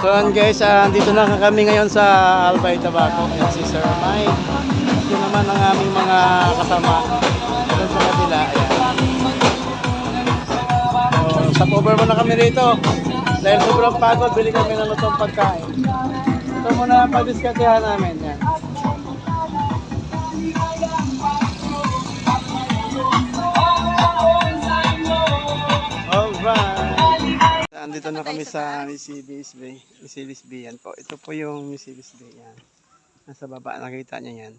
So guys, dito na kami ngayon sa Albay Tabaco. Yan si Sir Mike. Ito naman ang aming mga kasama. Ito sa kabila. Ayan. So, stopover muna kami rito. Dahil sobrang pagod, bili kami ng lutong pagkain. Ito muna ang pag-diskartehan namin. Yan. Alright. Andito na kami sa Mercedes Bay. Mercedes Bay yan po. Ito po yung Mercedes Bay yan. Nasa baba, nakita niya yan.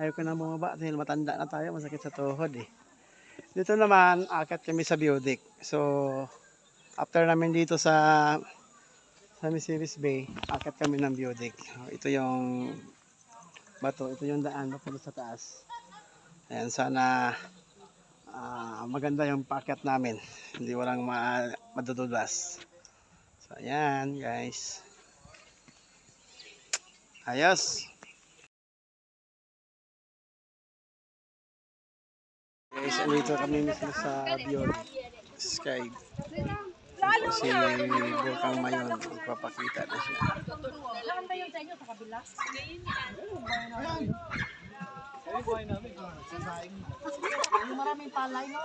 Ayaw ko na bumaba dahil matanda na tayo. Masakit sa tuhod eh. Dito naman, akat kami sa Biotic. So, after namin dito sa Mercedes Bay, akat kami ng Biotic. Ito yung bato. Ito yung daan papunta sa taas. Ayan, sana maganda yung packet namin. Hindi walang madudulas. So, ayan guys. Ayos. Guys, andito kami mismo sa Biotic Sky. Ito si Bulkang Mayon. Ipapakita na siya. Saan ba yun sa inyo? Sa kabila? Yung maraming palay, no?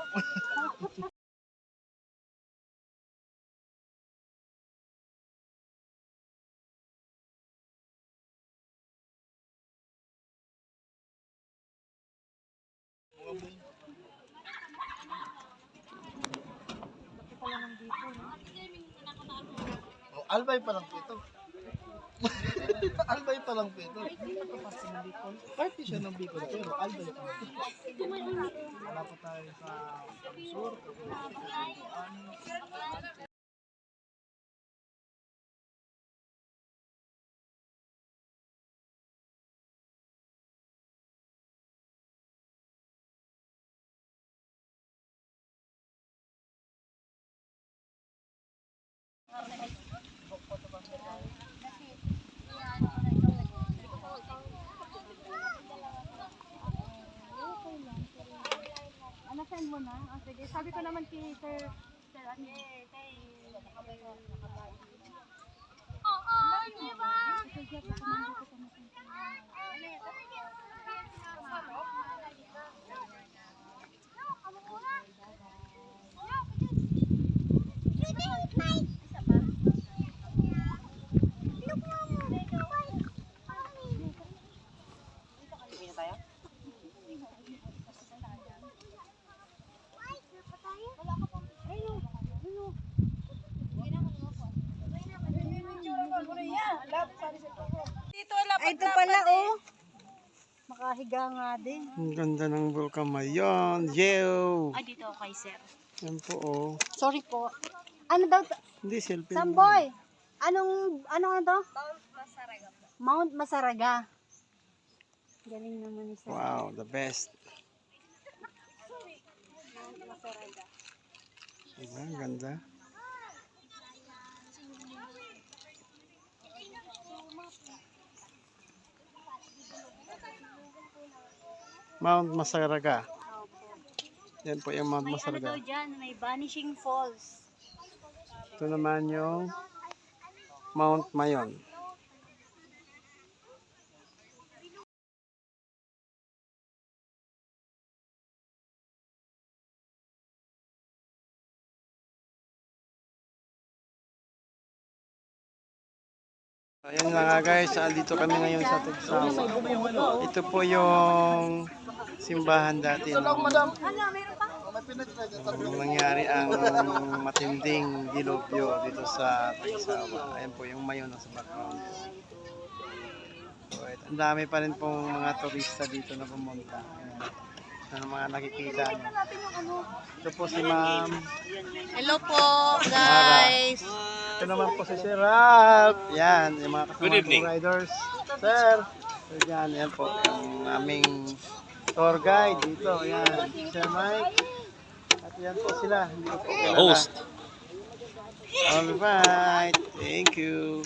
Albay pa lang po ito. Albay pa lang po ito. Party siya ng Bicol pero Albay pa lang. Wala pa tayo sa sur. Send mo na? Oh, sige. Sabi ko naman kay Sir ano? Oo, di ba? Ay, ito pala, oh. Makahiga nga din. Ang ganda ng Bulkang Mayon. Yo! Ay, dito kay Sir. Yan po oh. Sorry po. Ano daw? Hindi selfie. Samboy! Ano to? Mount Masaraga. Mount Masaraga. Galing naman ni Sir. Wow, the best. Mount Masaraga. Diba? Ang ganda. Mount Masaraga. Yan po yung Mount May ano Masaraga. daw dyan, may Vanishing Falls. Ito naman yung Mount Mayon. Ayan na nga guys, dito kami ngayon sa Tugsawa. Ito po yung simbahan dati nung nangyari ang matinding dilubyo dito sa Tugsawa. Ayan po yung Mayon sa background. So, ang dami pa rin pong mga turista dito na pumunta. Ayan, mga nakikita nyo. Ito po si Ma'am. Hello po, guys. Ito naman po si Sir Ralph. Yan, yung mga kasama riders. Sir. So, yan po. Yung aming tour guide dito. Yan, Sir Mike. At yan po sila. Hindi ko po kilala. Host. Alright. Thank you.